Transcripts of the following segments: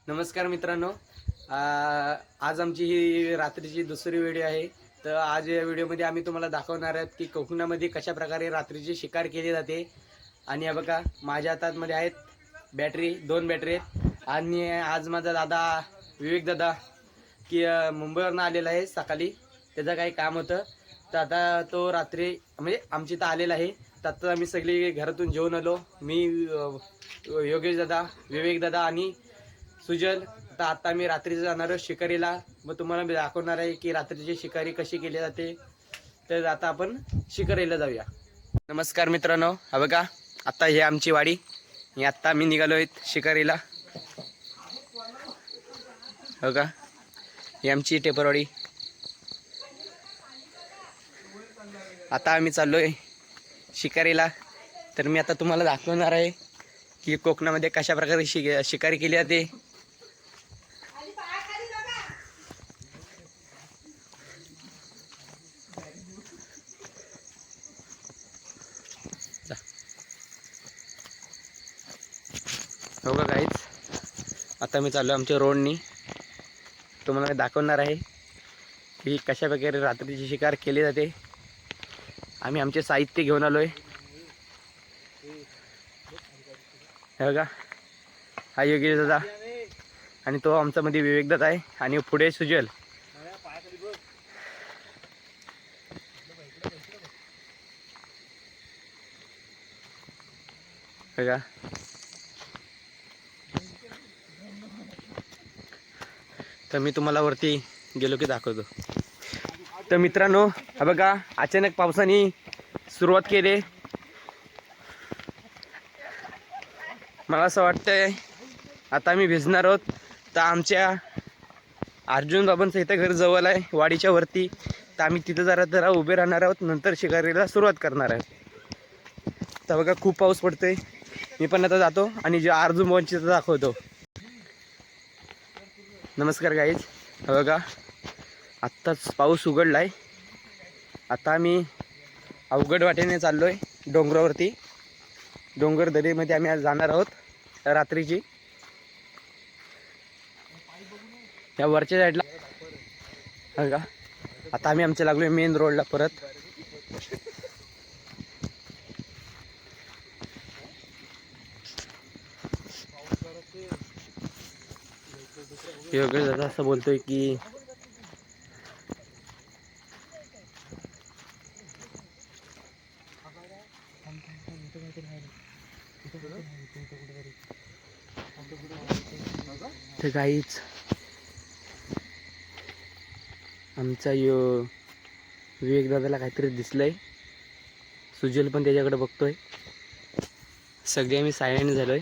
नमस्कार मित्रांनो. आज आमची ही रात्रीची दुसरी व्हिडिओ आहे. तर आज या व्हिडिओमध्ये आम्ही तुम्हाला दाखवणार आहोत की कोकणामध्ये कशा प्रकारे रात्रीची शिकार केली जाते. आणि हे बघा माझ्या हातामध्ये आहेत बॅटरी, 2 बॅटरी आहेत. आणि आज माझा दादा विवेक दादा की मुंबईवरून आलेला आहे सकाळी, त्याचं काही काम होतं. तर आता तो रात्री म्हणजे आमची इथं आलेला आहे. तर आता आम्ही सगळी घरातून जेवून आलो. मी योगेश दादा, विवेक दादा आणि सुजल. तर आता मी रात्रीचं जाणार आहे शिकारीला. मग तुम्हाला मी दाखवणार आहे की रात्रीची शिकारी कशी केली जाते. तर आता आपण शिकारीला जाऊया. नमस्कार मित्रांनो, हा बघा आता हे आमची वाडी. ही आत्ता मी निघालो शिकारीला. बघा ही आमची टेपरवाडी. आता आम्ही चाललोय शिकारीला. तर मी आता तुम्हाला दाखवणार आहे की कोकणामध्ये कशा प्रकारे शिकारी केली जाते. हो का गाईच, आता मी चाललो आमच्या रोडनी. तुम्हाला दाखवणार आहे की कशा प्रकारे रात्रीची शिकार केली जाते. आम्ही आमचे साहित्य घेऊन आलोय. हे बघा हा योगेश दादा आणि तो आमचा मध्ये विवेक दादा आहे आणि पुढे सुजल. बघा तर मी तुम्हाला वरती गेलो की दाखवतो. तर मित्रांनो हा बघा अचानक पावसाने सुरुवात केली. मला असं वाटतंय आता आम्ही भिजणार आहोत. तर आमच्या अर्जुन बाबांचं इथं घर जवळ आहे वाडीच्या वरती. तर आम्ही तिथं जरा उभे राहणार आहोत, नंतर शिकारीला सुरुवात करणार आहोत. तर बघा खूप पाऊस पडतोय. मी पण आता जातो आणि जे अर्जुन बाबांची दाखवतो. नमस्कार गाईज, हा बघा आत्ताच पाऊस उघडला आहे. आता आम्ही अवघड वाटेने चाललोय डोंगरावरती. डोंगर दरीमध्ये आम्ही आज जाणार आहोत रात्रीची. या वरच्या साईडला बघा आता आम्ही आमच्या लागलोय मेन रोडला परत. योगेश दादा असं बोलतोय की ते काहीच आमचा विवेक दादाला काहीतरी दिसलंय. सुजल पण त्याच्याकडे बघतोय. सगळे आम्ही सायलेंट झालोय.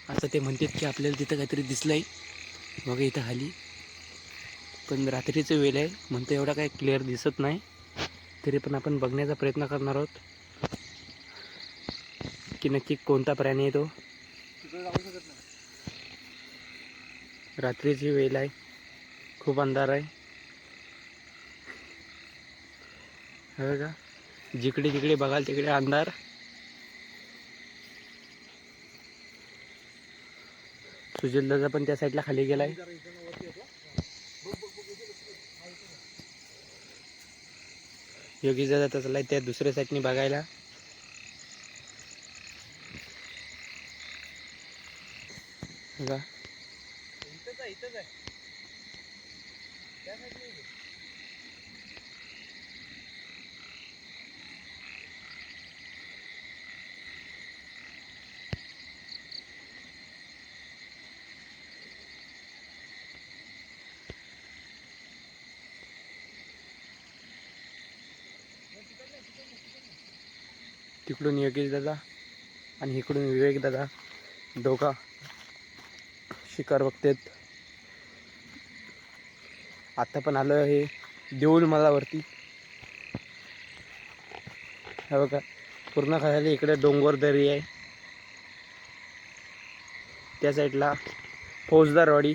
आता ते म्हणतात की आपल्याला तिथं काहीतरी दिसलंय बघा इथं खाली. पण रात्रीचं वेळ आहे म्हणतो एवढा काही क्लिअर दिसत नाही. तरी पण आपण बघण्याचा प्रयत्न करणार आहोत की नक्की कोणता प्राणी आहे तो. रात्रीची वेळ आहे, खूप अंधार आहे. हे बघा जिकडे तिकडे बघाल तिकडे अंधार. सुजल दादा पण त्या साईडला खाली गेलाय. योगेश दादा तर चाललाय त्या दुसऱ्या साईडनी बघायला. बघा तिकडून योगेश दादा आणि इकडून विवेक दादा दोघा शिकार बघतात. आता पण आलो आहे देऊळ मलावरती. हे बघा पूर्ण खाली इकडे डोंगर दरी आहे. त्या साईडला फौजदारवाडी.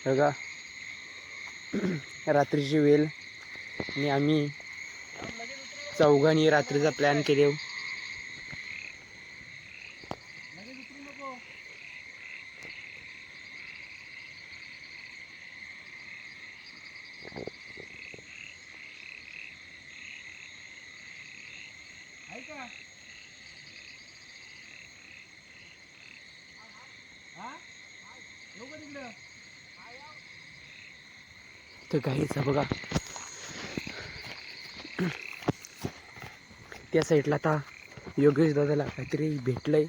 बघा रात्रीची वेळ आणि आम्ही चौघांनी रात्रीचा प्लॅन केले. तर काहीच बघा त्या साईडला आता योगेश दादाला काहीतरी भेटलंय.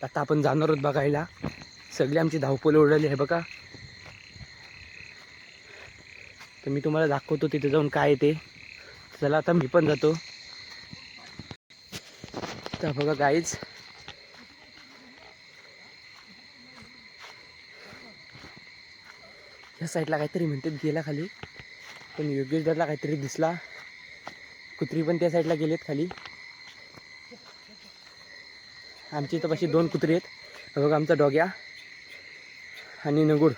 आता आपण जाणार आहोत बघायला. सगळी आमची धावपळ उडवली आहे बघा. तर मी तुम्हाला दाखवतो तिथे जाऊन काय ते. चला आता मी पण जातो. तर बघा गाईज, ह्या साईडला काहीतरी म्हणतात गेला खाली, पण योगेश दादाला काहीतरी दिसला. कुत्री पण त्या साईडला गेलेत खाली. आमची इथं पाशी 2 कुत्री आहेत. बघा आमचा डॉग्या आणि नगुड.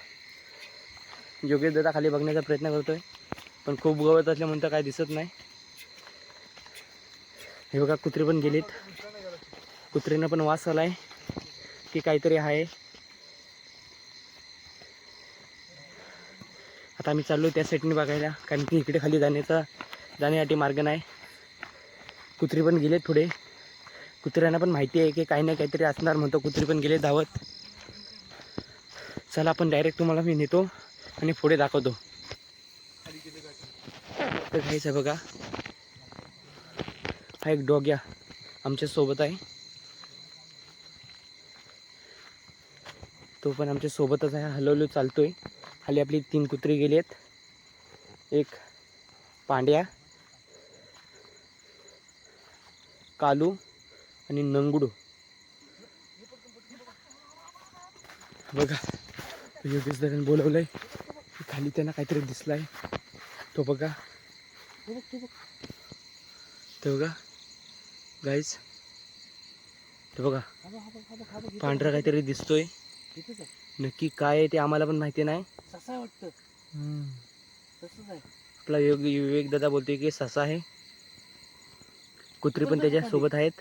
योगेश दादा खाली बघण्याचा प्रयत्न करतोय, पण खूप गवत असल्यामुळे काय दिसत नाही. हे बघा कुत्री पण गेलीत. कुत्रीनं पण वास आलाय की काहीतरी आहे. आता आम्ही चाललो त्या साईडने बघायला, कारण की इकडे खाली जाण्यासाठी मार्ग नाही. कुत्री पण गेलेत पुढे. कुत्र्यांना पण माहिती आहे की काही ना काहीतरी असणार म्हणतो. कुत्री पण गेले धावत. चला आपण डायरेक्ट तुम्हाला मी नेतो आणि पुढे दाखवतो. तर घ्यायचं बघा, हा एक डॉग्या आमच्या सोबत आहे. तो पण आमच्या सोबतच आहे. हलवलो चालतोय. खाली आपली 3 कुत्री गेली आहेत. एक पांड्या, कालू आणि नंगुडू. बघा योगेश दादाने बोलवलंय. खाली त्यांना काहीतरी दिसलाय. तो बघा, तो बघा गाईज, तो बघा पांढरा काहीतरी दिसतोय. नक्की काय आहे ते आम्हाला पण माहिती नाही. ससा वाटतं. आपला विवेक दादा बोलतोय की ससा आहे. कुत्री पण त्याच्या सोबत आहेत.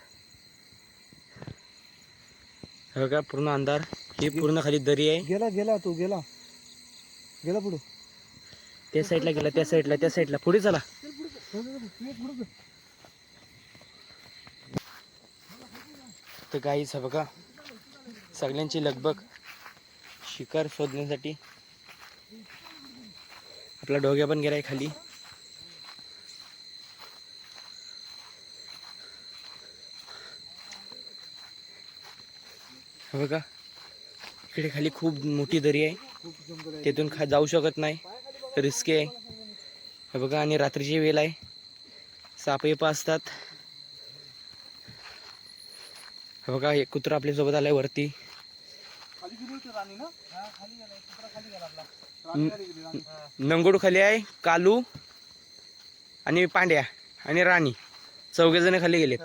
बघा पूर्ण अंधार. ही पूर्ण खाली दरी आहे. गेला तो गेला पुढे. त्या साईडला गेला, त्या साईडला पुढे चला. तर गाईच बघा सगळ्यांची लगबग शिकार शोधण्यासाठी. आपला डोग्या पण गेलाय खाली. बघा इकडे खाली खूप मोठी दरी आहे. तिथून जाऊ शकत नाही, रिस्की आहे. हे बघा, आणि रात्रीची वेळ आहे. सापेपा असतात. हे बघा एक कुत्रा आपल्या सोबत आलाय वरती. नंगोड खाली आहे. कालू आणि पांड्या आणि राणी 4 जण खाली गेलेत.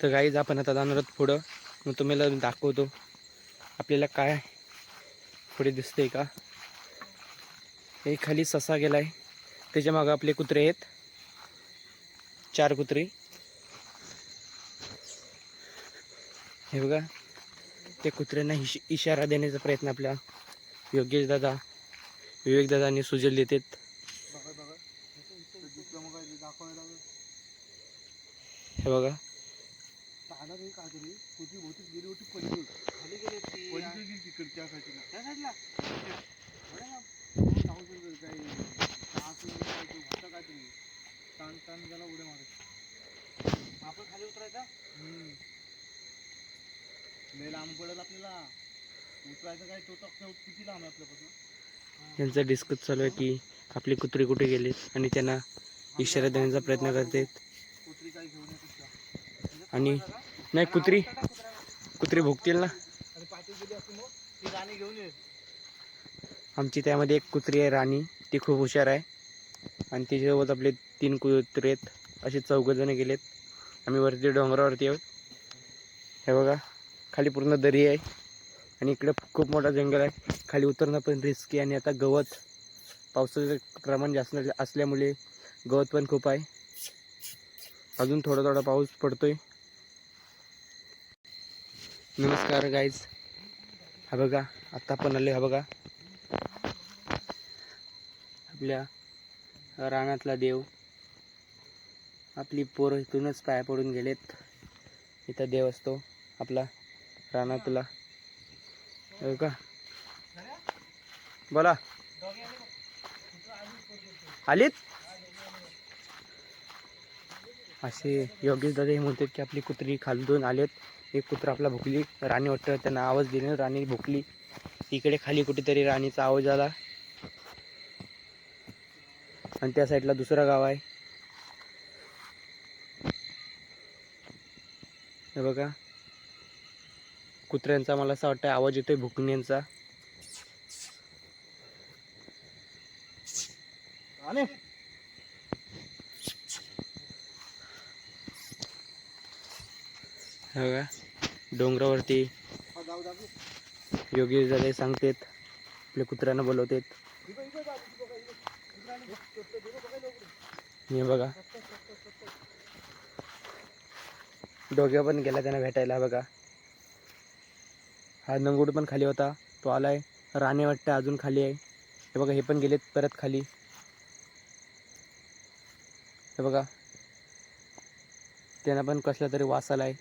तर गाईज आपण आता जाणार आहोत पुढं. मग तुम्हाला दाखवतो आपल्याला काय पुढे दिसतंय का. एक खाली ससा गेलाय. त्याच्या मागे आपले कुत्रे आहेत, 4 कुत्री. हे बघा त्या कुत्र्यांना इशारा देण्याचा प्रयत्न आपल्या योगेश दादा, विवेक दादांनी सुचवले देतात. हे बघा खाली उतरायचा. लय लांब पडेल आपल्याला उतरायचं. काय तो किती लांब आहे आपल्यापासून. यांचा डिस्कस चालू आहे की आपली कुत्री कुठे गेली आणि त्यांना इशारा देण्याचा प्रयत्न करतात. कुत्री काय घेऊन आणि नाही कुत्री भुकतील ना. आणि पाठी गेली असती मग ती राणी घेऊन ये. आमची त्यामध्ये एक कुत्री आहे राणी, ती खूप हुशार आहे आणि तिच्यासोबत आपले 3 कुत्रे आहेत. असे 4 जण गेलेत. आम्ही वरती डोंगरावरती आहोत. हे बघा खाली पूर्ण दरी आहे आणि इकडे खूप मोठा जंगल आहे. खाली उतरणं पण रिस्की आणि आता गवत पावसाचं प्रमाण जास्त असल्यामुळे गवत पण खूप आहे. अजून थोडा थोडा पाऊस पडतोय. नमस्कार गाईज. हा बघा आता पण आले. हा बघा आपल्या रानातला देव. आपली पोरं इथूनच पाया पडून गेलेत. इथं देव असतो आपला रानातला. हो का? बोला. आलीत असे योगेश दादा हे म्हणतात की आपली कुत्री खालून आलेत. एक कुत्रा आपला भुकली. राणी वाटतं त्यांना आवाज दिले. राणी भुकली. इकडे खाली कुठेतरी राणीचा आवाज आला आणि त्या साईडला दुसरं गाव आहे. हे बघा कुत्र्यांचा मला असं वाटतं आवाज येतोय भुकण्यांचा. हे बघा डोंगरावरती योगेश दादा सांगतेत आपल्या कुत्र्यांना बोलवतेत. हे बघा डोग्या पण गेला त्यांना भेटायला. बघा हा नंगूड पण खाली होता तो आलाय. राणे वाटतं अजून खाली आहे. हे बघा हे पण गेलेत परत खाली. हे बघा त्यांना पण कसला तरी वास आलाय.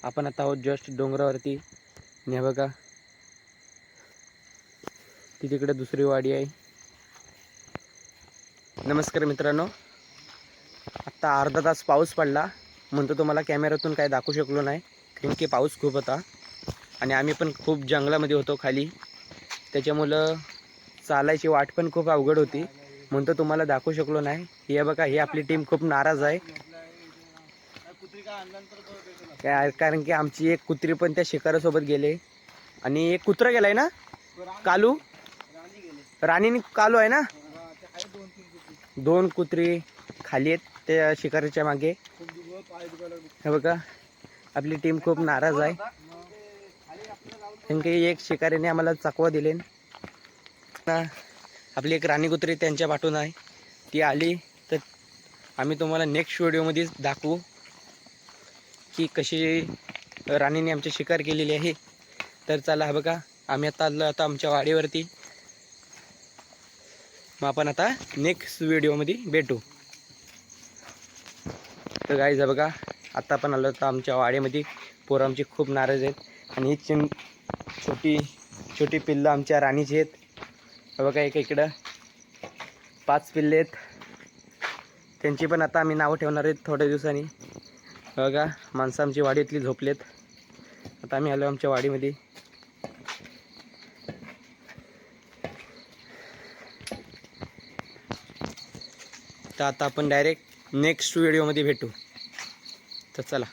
आपण आता आहोत जस्ट डोंगरावरती. आणि हे बघा ती तिकडे दुसरी वाडी आहे. नमस्कार मित्रांनो. आत्ता अर्धा तास पाऊस पडला म्हणतो तुम्हाला कॅमेऱ्यातून काय दाखवू शकलो नाही कारण की पाऊस खूप होता आणि आम्ही पण खूप जंगलामध्ये होतो खाली. त्याच्यामुळं चालायची वाट पण खूप अवघड होती म्हणतो तुम्हाला दाखवू शकलो नाही. हे बघा ही आपली टीम खूप नाराज आहे कारण की आमची एक कुत्री पण त्या शिकारासोबत गेले आणि एक कुत्रा गेलाय ना कालू. राणीने कालू आहे ना. 2 कुत्री खाली आहेत त्या शिकारीच्या मागे. हे बघा आपली टीम खूप नाराज आहे कारण की एक शिकारीने आम्हाला चकवा दिले. आपली एक राणी कुत्री त्यांच्या पाठून आहे. ती आली तर आम्ही तुम्हाला नेक्स्ट व्हिडिओमध्ये दाखवू की कशी राणीने आमची शिकार केलेली आहे. तर चला हा बघा आम्ही आता आलो आता आमच्या वाडीवरती. मग आपण आता नेक्स्ट व्हिडिओमध्ये भेटू. तर गाईज बघा आता आपण आलो तर आमच्या वाडीमध्ये. पोरं आमची खूप नाराज आहेत आणि ही छोटी पिल्लं आमच्या राणीची आहेत. हे बघा एक इकडं 5 पिल्ले आहेत. त्यांची पण आता आम्ही नावं ठेवणार आहेत थोड्या दिवसांनी. बघा माणसं आमची वाडीतली झोपलेत. आता आम्ही आलो आमच्या वाडीमध्ये. तर आता आपण डायरेक्ट नेक्स्ट व्हिडिओमध्ये भेटू. तर चला.